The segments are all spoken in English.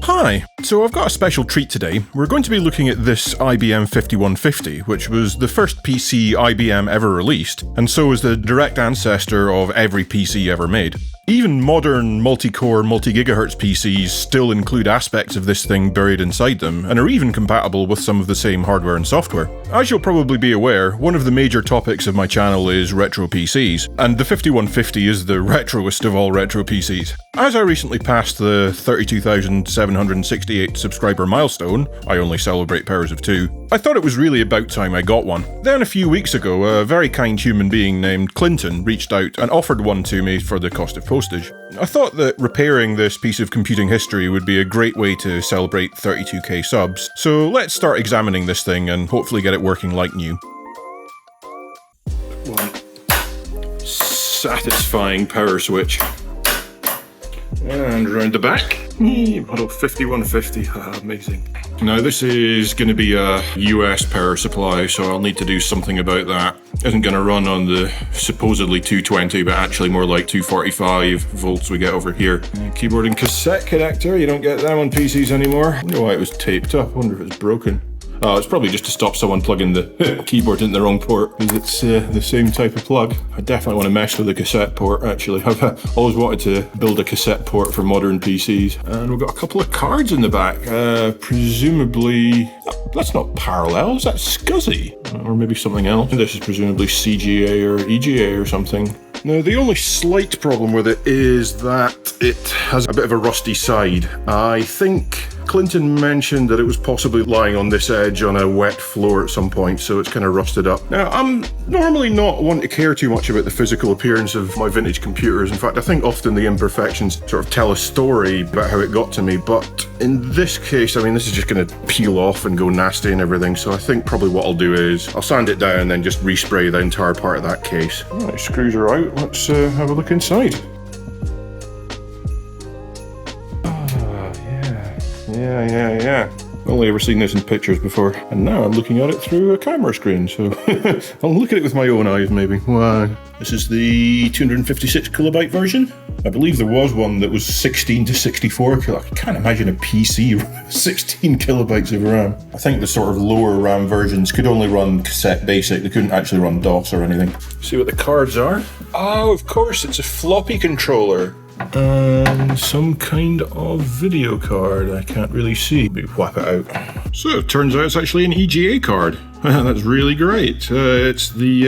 Hi, so I've got a special treat today. We're going to be looking at this IBM 5150, which was the first PC IBM ever released, and so is the direct ancestor of every PC ever made. Even modern multi-core, multi-gigahertz PCs still include aspects of this thing buried inside them, and are even compatible with some of the same hardware and software. As you'll probably be aware, one of the major topics of my channel is retro PCs, and the 5150 is the retroest of all retro PCs. As I recently passed the 32,768 subscriber milestone, I only celebrate powers of 2, I thought it was really about time I got one. Then a few weeks ago, a very kind human being named Clinton reached out and offered one to me for the cost of postage. I thought that repairing this piece of computing history would be a great way to celebrate 32k subs, so let's start examining this thing and hopefully get it working like new. One satisfying power switch. And round the back, model 5150, amazing. Now this is going to be a US power supply, so I'll need to do something about that. Isn't going to run on the supposedly 220, but actually more like 245 volts we get over here. Keyboard and cassette connector, you don't get them on PCs anymore. I wonder why it was taped up, I wonder if it's broken. Oh, it's probably just to stop someone plugging the keyboard in the wrong port, because it's the same type of plug. I definitely want to mess with the cassette port, actually. I've always wanted to build a cassette port for modern PCs. And we've got a couple of cards in the back. Presumably, that's not Parallels, that's SCSI. Or maybe something else. This is presumably CGA or EGA or something. Now, the only slight problem with it is that it has a bit of a rusty side. I think Clinton mentioned that it was possibly lying on this edge on a wet floor at some point, so it's kind of rusted up. Now, I'm normally not one to care too much about the physical appearance of my vintage computers. In fact, I think often the imperfections sort of tell a story about how it got to me, but in this case, I mean, this is just going to peel off and go nasty and everything, so I think probably what I'll do is I'll sand it down and then just respray the entire part of that case. Right, screws are out. Let's have a look inside. Yeah. Only ever seen this in pictures before, and now I'm looking at it through a camera screen, so I'll look at it with my own eyes, maybe. Wow. This is the 256 kilobyte version. I believe there was one that was 16 to 64 kilo. I can't imagine a PC with 16 kilobytes of RAM. I think the sort of lower RAM versions could only run cassette basic. They couldn't actually run DOS or anything. See what the cards are? Oh, of course, it's a floppy controller. And some kind of video card. I can't really see. Maybe whap it out. So it turns out it's actually an EGA card. That's really great. It's the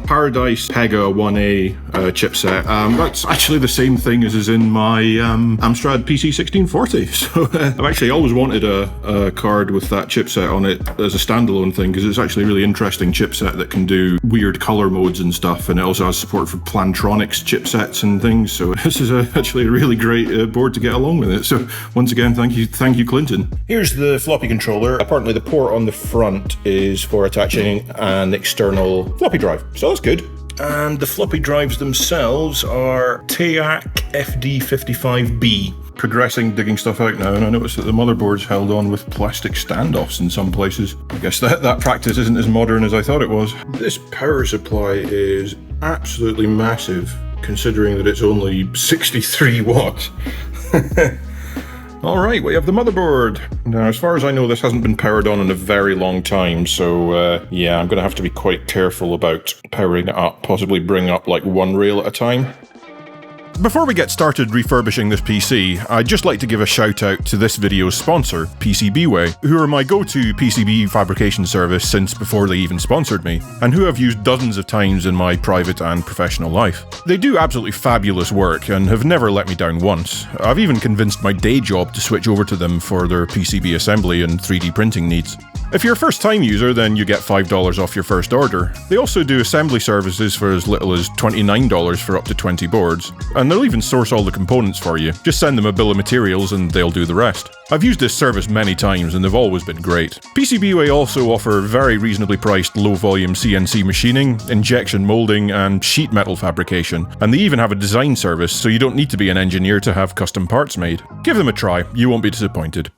Paradise Pega 1A chipset. That's actually the same thing as is in my Amstrad PC 1640. So I've actually always wanted a card with that chipset on it as a standalone thing, because it's actually a really interesting chipset that can do weird color modes and stuff, and it also has support for Plantronics chipsets and things. So this is actually a really great board to get along with it. So once again, thank you, Clinton. Here's the floppy controller. Apparently the port on the front is for attaching an external floppy drive, so that's good. And the floppy drives themselves are TEAC FD55B. Progressing, digging stuff out now, and I noticed that the motherboard's held on with plastic standoffs in some places. I guess that practice isn't as modern as I thought it was. This power supply is absolutely massive, considering that it's only 63 watts. Alright, we have the motherboard. Now, as far as I know, this hasn't been powered on in a very long time, so yeah, I'm going to have to be quite careful about powering it up, possibly bring up like one rail at a time. Before we get started refurbishing this PC, I'd just like to give a shout out to this video's sponsor, PCBWay, who are my go-to PCB fabrication service since before they even sponsored me, and who I've used dozens of times in my private and professional life. They do absolutely fabulous work and have never let me down once. I've even convinced my day job to switch over to them for their PCB assembly and 3D printing needs. If you're a first-time user, then you get $5 off your first order. They also do assembly services for as little as $29 for up to 20 boards, and they'll even source all the components for you. Just send them a bill of materials and they'll do the rest. I've used this service many times and they've always been great. PCBWay also offer very reasonably priced low-volume CNC machining, injection molding, and sheet metal fabrication, and they even have a design service, so you don't need to be an engineer to have custom parts made. Give them a try, you won't be disappointed.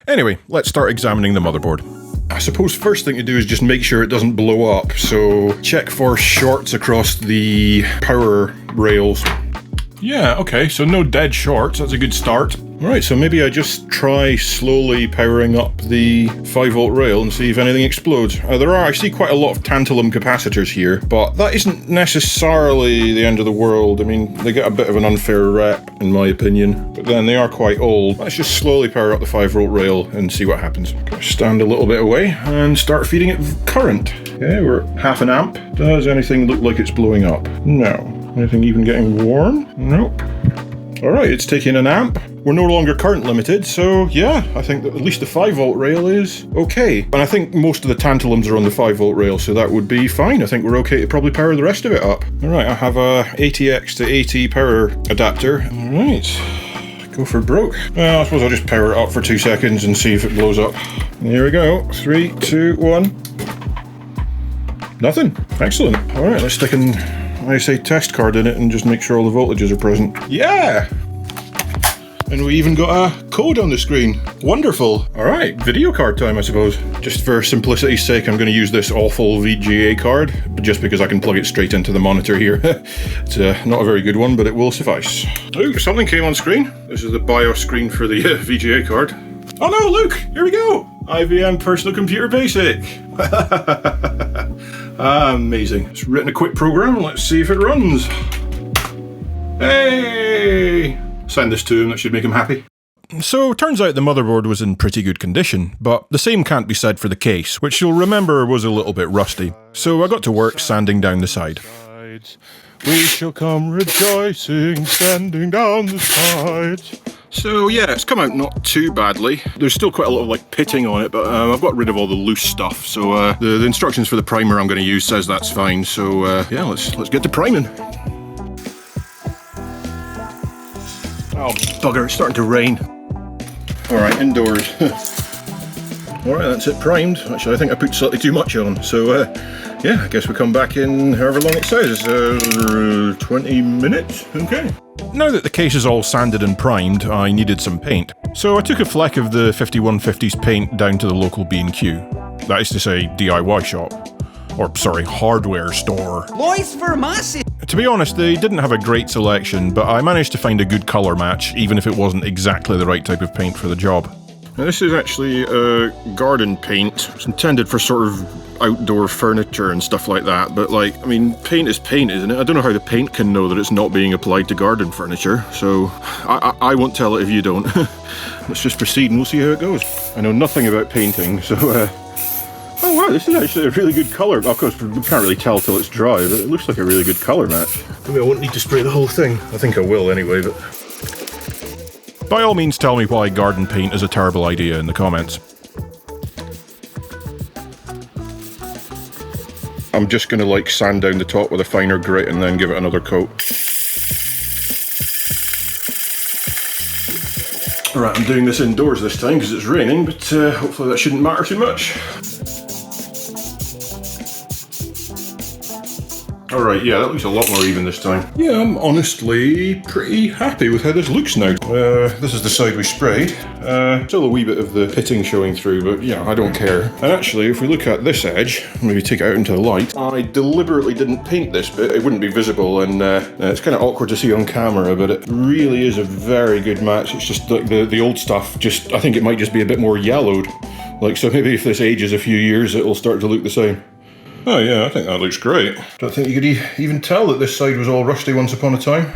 Anyway, let's start examining the motherboard. I suppose first thing to do is just make sure it doesn't blow up, so check for shorts across the power rails. Yeah, okay, so no dead shorts, that's a good start. Alright, so maybe I just try slowly powering up the 5-volt rail and see if anything explodes. I see quite a lot of tantalum capacitors here, but that isn't necessarily the end of the world. I mean, they get a bit of an unfair rep, in my opinion, but then they are quite old. Let's just slowly power up the 5-volt rail and see what happens. Stand a little bit away and start feeding it current. Okay, we're at half an amp. Does anything look like it's blowing up? No. Anything even getting warm? Nope. Alright, it's taking an amp. We're no longer current limited, so yeah, I think that at least the 5-volt rail is okay. And I think most of the tantalums are on the 5-volt rail, so that would be fine. I think we're okay to probably power the rest of it up. Alright, I have a ATX to AT power adapter. Alright, go for broke. Well, I suppose I'll just power it up for 2 seconds and see if it blows up. Here we go. 3, 2, 1. Nothing. Excellent. Alright, let's stick an ISA test card in it and just make sure all the voltages are present. Yeah! And we even got a code on the screen. Wonderful. Alright, video card time, I suppose. Just for simplicity's sake, I'm going to use this awful VGA card, just because I can plug it straight into the monitor here. It's not a very good one, but it will suffice. Oh, something came on screen. This is the BIOS screen for the VGA card. Oh no, look! Here we go! IBM Personal Computer Basic! Amazing. It's written a quick program. Let's see if it runs. Hey! Send this to him, that should make him happy. So, turns out the motherboard was in pretty good condition, but the same can't be said for the case, which you'll remember was a little bit rusty. So I got to work sanding down the side. We shall come rejoicing, sanding down the sides. So yeah, it's come out not too badly. There's still quite a lot of like pitting on it, but I've got rid of all the loose stuff. So the instructions for the primer I'm going to use says that's fine. So yeah, let's get to priming. Oh bugger, it's starting to rain. All right, indoors. All right, that's it primed. Actually, I think I put slightly too much on. So yeah, I guess we come back in however long it says. 20 minutes. Okay. Now that the case is all sanded and primed, I needed some paint. So I took a fleck of the 5150's paint down to the local B&Q. That is to say, DIY shop. Or, sorry, hardware store. Lois for massive! To be honest, they didn't have a great selection, but I managed to find a good colour match, even if it wasn't exactly the right type of paint for the job. Now, this is actually garden paint. It's intended for sort of outdoor furniture and stuff like that, but like, I mean, paint is paint, isn't it? I don't know how the paint can know that it's not being applied to garden furniture, so I won't tell it if you don't. Let's just proceed and we'll see how it goes. I know nothing about painting, so oh wow, this is actually a really good colour. Of course, we can't really tell till it's dry, but it looks like a really good colour match. Maybe I won't need to spray the whole thing. I think I will anyway, but... By all means, tell me why garden paint is a terrible idea in the comments. I'm just going to like sand down the top with a finer grit and then give it another coat. Alright, I'm doing this indoors this time because it's raining, but hopefully that shouldn't matter too much. Alright, yeah, that looks a lot more even this time. Yeah, I'm honestly pretty happy with how this looks now. This is the side we sprayed. Still a wee bit of the pitting showing through, but yeah, I don't care. And actually, if we look at this edge, maybe take it out into the light, I deliberately didn't paint this bit. It wouldn't be visible, and it's kind of awkward to see on camera, but it really is a very good match. It's just like the old stuff, just I think it might just be a bit more yellowed. Like, so maybe if this ages a few years, it'll start to look the same. Oh yeah, I think that looks great. Don't think you could even tell that this side was all rusty once upon a time.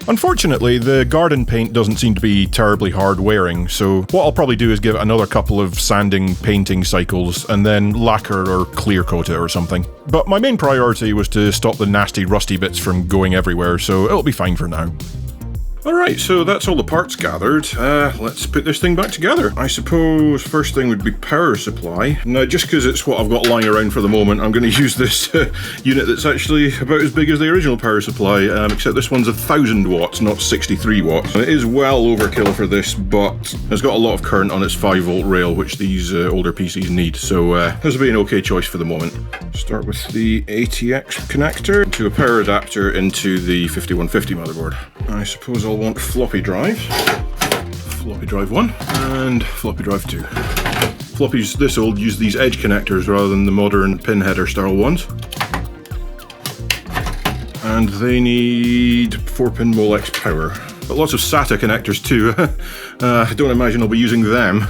Unfortunately, the garden paint doesn't seem to be terribly hard wearing, so what I'll probably do is give it another couple of sanding, painting cycles, and then lacquer or clear coat it or something. But my main priority was to stop the nasty rusty bits from going everywhere, so it'll be fine for now. Alright, so that's all the parts gathered. Let's put this thing back together. I suppose first thing would be power supply. Now, just because it's what I've got lying around for the moment, I'm going to use this unit that's actually about as big as the original power supply, except this one's 1000 watts, not 63 watts. It is well overkill for this, but it's got a lot of current on its 5-volt rail, which these older PCs need, so this will be an okay choice for the moment. Start with the ATX connector to a power adapter into the 5150 motherboard. I suppose I'll want floppy drives. Floppy drive 1 and floppy drive 2. Floppies this old use these edge connectors rather than the modern pin header style ones. and they need 4-pin Molex power. But lots of SATA connectors too. I don't imagine I'll be using them.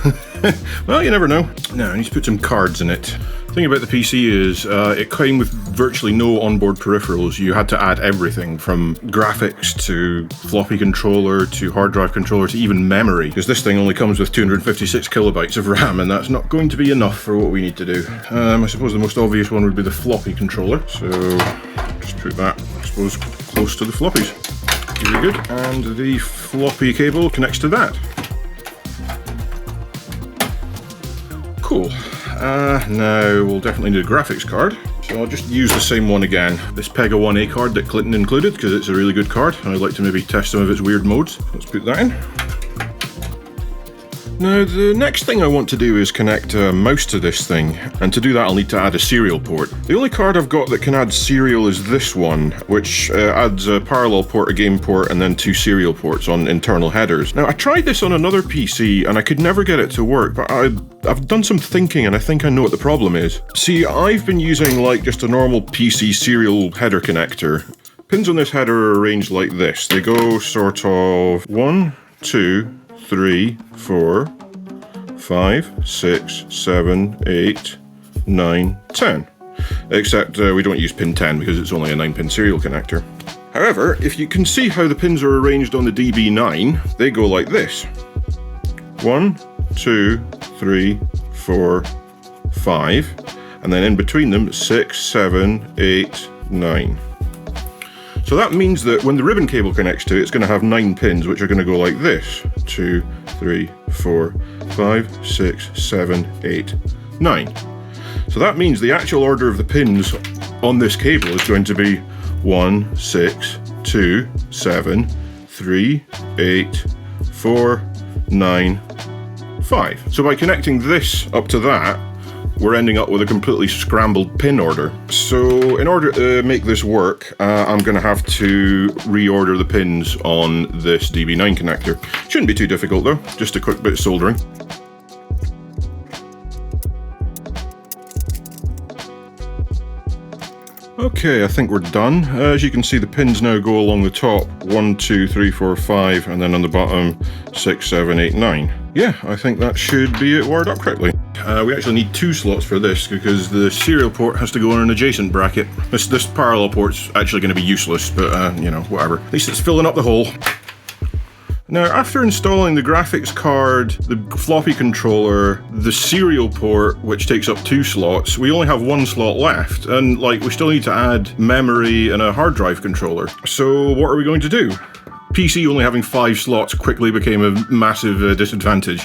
Well, you never know. Now, I need to put some cards in it. The thing about the PC is it came with virtually no onboard peripherals. You had to add everything from graphics to floppy controller to hard drive controller to even memory, because this thing only comes with 256 kilobytes of RAM, and that's not going to be enough for what we need to do. I suppose the most obvious one would be the floppy controller, so just put that, I suppose, close to the floppies. Very good. And the floppy cable connects to that. Cool. Now we'll definitely need a graphics card, so I'll just use the same one again. This Pega 1A card that Clinton included, because it's a really good card, and I'd like to maybe test some of its weird modes. Let's put that in. Now, the next thing I want to do is connect a mouse to this thing, and to do that I'll need to add a serial port. The only card I've got that can add serial is this one, which adds a parallel port, a game port, and then 2 serial ports on internal headers. Now, I tried this on another PC, and I could never get it to work, but I've done some thinking, and I think I know what the problem is. See, I've been using like just a normal PC serial header connector. Pins on this header are arranged like this. They go sort of 1, 2, 3, 4, 5, 6, 7, 8, 9, 10. Except we don't use pin 10 because it's only a 9-pin serial connector. However, if you can see how the pins are arranged on the DB9, they go like this. 1, 2, 3, 4, 5, and then in between them 6, 7, 8, 9. So that means that when the ribbon cable connects to it, it's going to have 9 pins, which are going to go like this. 2, 3, 4, 5, 6, 7, 8, 9. So that means the actual order of the pins on this cable is going to be 1, 6, 2, 7, 3, 8, 4, 9, 5. So by connecting this up to that, we're ending up with a completely scrambled pin order. So in order to make this work, I'm going to have to reorder the pins on this DB9 connector. Shouldn't be too difficult though, just a quick bit of soldering. Okay, I think we're done. As you can see, the pins now go along the top. 1, 2, 3, 4, 5, and then on the bottom 6, 7, 8, 9. Yeah, I think that should be it wired up correctly. We actually need 2 slots for this because the serial port has to go in an adjacent bracket. This parallel port's actually going to be useless, but you know, whatever. At least it's filling up the hole. Now, after installing the graphics card, the floppy controller, the serial port, which takes up 2 slots, we only have 1 slot left, and like we still need to add memory and a hard drive controller. So what are we going to do? PC only having 5 slots quickly became a massive disadvantage.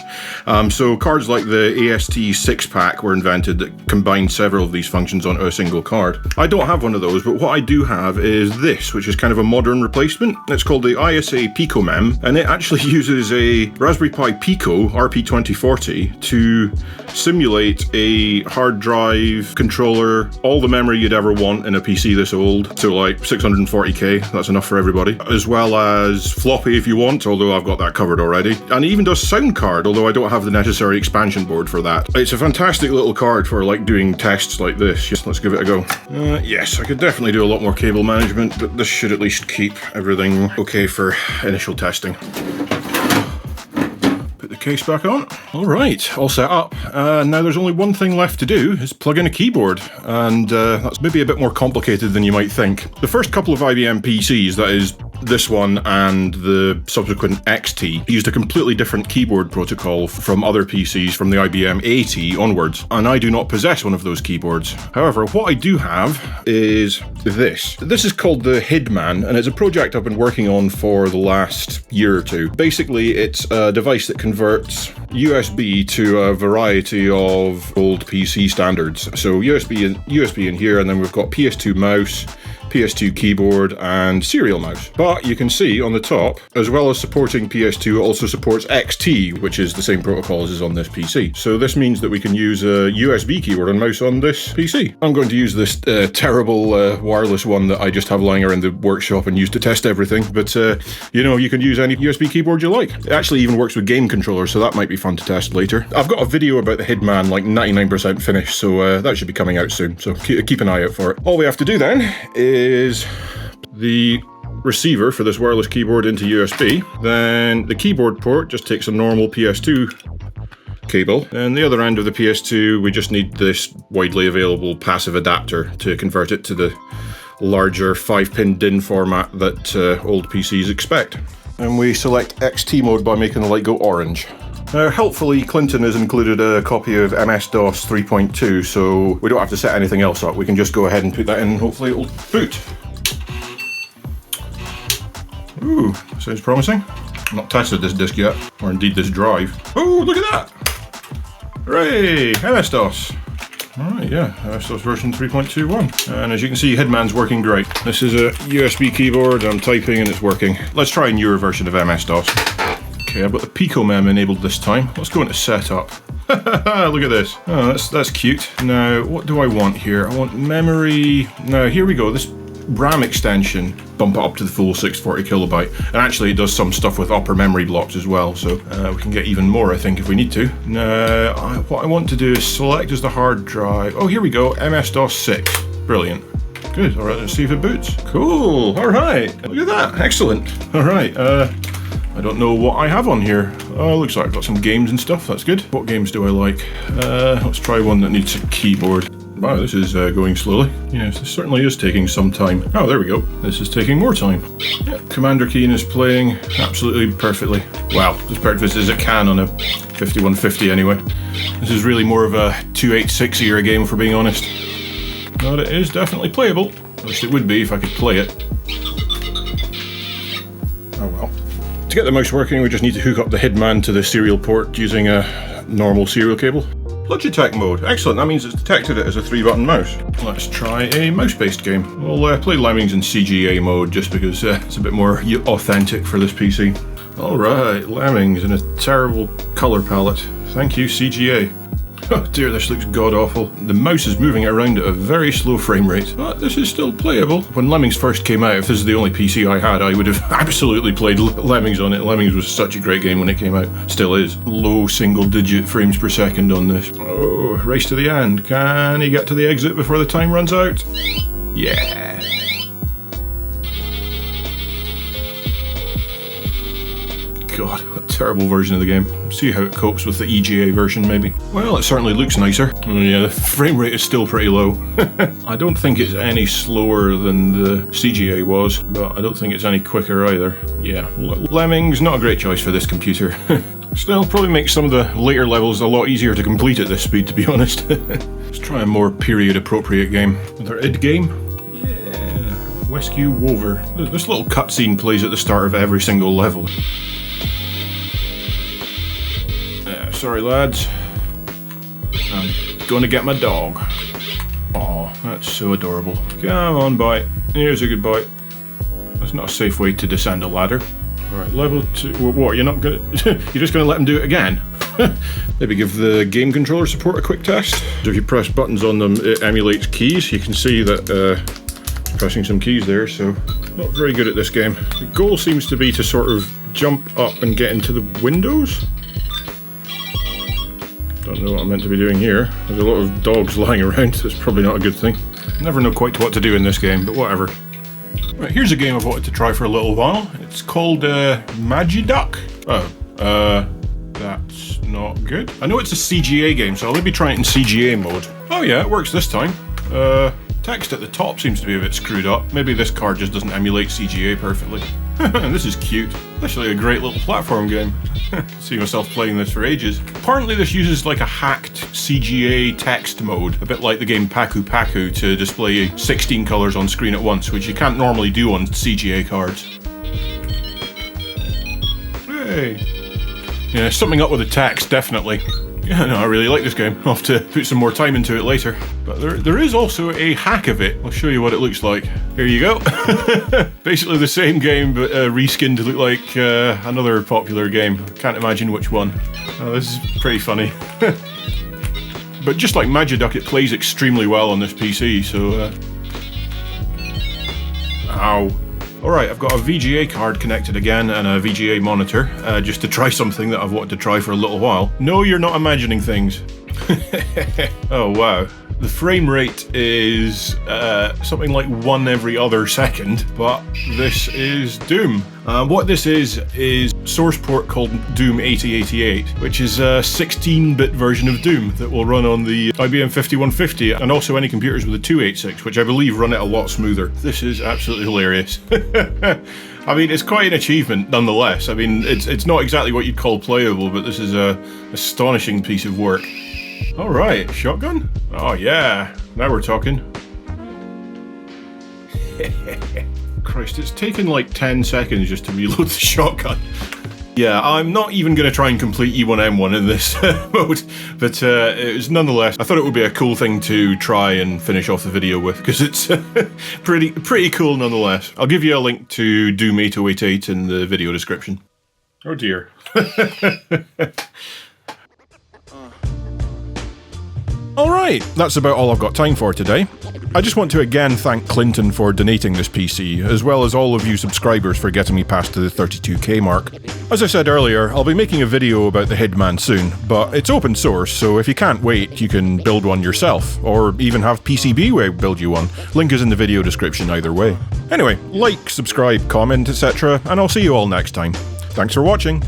So cards like the AST 6-pack were invented that combined several of these functions onto a single card. I don't have one of those, but what I do have is this, which is kind of a modern replacement. It's called the ISA Pico M, and it actually uses a Raspberry Pi Pico RP2040 to simulate a hard drive controller, all the memory you'd ever want in a PC this old, so like 640k, that's enough for everybody, as well as floppy if you want, although I've got that covered already. And it even does sound card, although I don't have the necessary expansion board for that. It's a fantastic little card for like doing tests like this. Yes, let's give it a go. Yes, I could definitely do a lot more cable management, but this should at least keep everything okay for initial testing. Put the case back on. Alright, all set up. Now there's only one thing left to do, is plug in a keyboard, and that's maybe a bit more complicated than you might think. The first couple of IBM PCs, that is this one and the subsequent XT, used a completely different keyboard protocol from other PCs from the IBM AT onwards, and I do not possess one of those keyboards. However, what I do have is this. This is called the HIDMAN, and it's a project I've been working on for the last year or two. Basically, it's a device that converts USB to a variety of old PC standards. So USB in here, and then we've got PS2 mouse, PS2 keyboard, and serial mouse. But you can see on the top, as well as supporting PS2, it also supports XT, which is the same protocol as is on this PC. So this means that we can use a USB keyboard and mouse on this PC. I'm going to use this terrible wireless one that I just have lying around the workshop and use to test everything, but you know, you can use any USB keyboard you like. It actually even works with game controllers, so that might be fun to test later. I've got a video about the HIDMAN, like 99% finished, so that should be coming out soon, so keep an eye out for it. All we have to do then is the receiver for this wireless keyboard into USB. Then the keyboard port just takes a normal PS2 cable. And the other end of the PS2, we just need this widely available passive adapter to convert it to the larger 5-pin DIN format that old PCs expect. And we select XT mode by making the light go orange. Helpfully, Clinton has included a copy of MS-DOS 3.2, so we don't have to set anything else up. We can just go ahead and put that in, hopefully it'll boot. Ooh, sounds promising. I've not tested this disk yet, or indeed this drive. Oh, look at that! Hooray! MS-DOS! Alright, yeah, MS-DOS version 3.21. And as you can see, HIDMAN's working great. This is a USB keyboard, I'm typing and it's working. Let's try a newer version of MS-DOS. Okay, I've got the Pico M enabled this time. Let's go into setup. Look at this. Oh, that's cute. Now, what do I want here? I want memory. Now, here we go. This RAM extension, bump it up to the full 640 kilobyte. And actually, it does some stuff with upper memory blocks as well, so we can get even more, I think, if we need to. Now, what I want to do is select as the hard drive. Oh, here we go. MS-DOS 6. Brilliant. Good. All right, let's see if it boots. Cool. All right. Look at that. Excellent. All right. I don't know what I have on here. Looks like I've got some games and stuff, that's good. What games do I like? Let's try one that needs a keyboard. Wow, this is going slowly. Yes, this certainly is taking some time. Oh, there we go. This is taking more time. Yeah, Commander Keen is playing absolutely perfectly. Wow, as perfect as it can on a 5150 anyway. This is really more of a 286-ier game, for being honest. But it is definitely playable. At least it would be if I could play it. Oh well. To get the mouse working, we just need to hook up the HIDMAN to the serial port using a normal serial cable. Logitech mode. Excellent, that means it's detected it as a 3-button mouse. Let's try a mouse-based game. We'll play Lemmings in CGA mode just because it's a bit more authentic for this PC. Alright, Lemmings in a terrible colour palette. Thank you, CGA. Oh dear, this looks god-awful. The mouse is moving around at a very slow frame rate, but this is still playable. When Lemmings first came out, if this is the only PC I had, I would have absolutely played Lemmings on it. Lemmings was such a great game when it came out. Still is. Low single-digit frames per second on this. Oh, race to the end. Can he get to the exit before the time runs out? Yeah. God, what a terrible version of the game. See how it copes with the EGA version, maybe. Well, it certainly looks nicer. Oh, yeah, the frame rate is still pretty low. I don't think it's any slower than the CGA was, but I don't think it's any quicker either. Yeah, Lemmings, not a great choice for this computer. Still, probably makes some of the later levels a lot easier to complete at this speed, to be honest. Let's try a more period-appropriate game. Another id game? Yeah, Wesu Wolver. This little cutscene plays at the start of every single level. Sorry lads, I'm gonna get my dog. Aw, that's so adorable. Come on, bite. Here's a good bite. That's not a safe way to descend a ladder. Alright, level 2. What, you're not gonna... you're just gonna let him do it again? Maybe give the game controller support a quick test. So if you press buttons on them, it emulates keys. You can see that pressing some keys there, so not very good at this game. The goal seems to be to sort of jump up and get into the windows. Don't know what I'm meant to be doing here. There's a lot of dogs lying around, so it's probably not a good thing. Never know quite what to do in this game, but whatever. Right, here's a game I've wanted to try for a little while. It's called Magid Dock. Oh, that's not good. I know it's a CGA game, so I'll maybe try it in CGA mode. Oh yeah, it works this time. Text at the top seems to be a bit screwed up. Maybe this card just doesn't emulate CGA perfectly. This is cute. Actually a great little platform game. See myself playing this for ages. Apparently this uses like a hacked CGA text mode, a bit like the game Paku Paku, to display 16 colours on screen at once, which you can't normally do on CGA cards. Hey! Yeah, something up with the text, definitely. Yeah, no, I really like this game. I'll have to put some more time into it later. But there is also a hack of it. I'll show you what it looks like. Here you go. Basically the same game, but reskinned to look like another popular game. I can't imagine which one. Oh, this is pretty funny. But just like Magid Dock, it plays extremely well on this PC, so... Ow. Alright, I've got a VGA card connected again and a VGA monitor, just to try something that I've wanted to try for a little while. No, you're not imagining things. Oh wow. The frame rate is something like 1 every other second, but this is Doom. What this is source port called Doom 8088, which is a 16-bit version of Doom that will run on the IBM 5150 and also any computers with a 286, which I believe run it a lot smoother. This is absolutely hilarious. I mean, it's quite an achievement nonetheless. I mean, it's not exactly what you'd call playable, but this is a astonishing piece of work. All right, shotgun? Oh yeah, now we're talking. Christ, it's taken like 10 seconds just to reload the shotgun. Yeah, I'm not even going to try and complete E1M1 in this mode, but it was nonetheless, I thought it would be a cool thing to try and finish off the video with, because it's pretty cool nonetheless. I'll give you a link to Doom 8088 in the video description. Oh dear. Alright, that's about all I've got time for today. I just want to again thank Clinton for donating this PC, as well as all of you subscribers for getting me past the 32k mark. As I said earlier, I'll be making a video about the HIDMAN soon, but it's open source, so if you can't wait, you can build one yourself, or even have PCBWay build you one. Link is in the video description either way. Anyway, like, subscribe, comment, etc., and I'll see you all next time. Thanks for watching.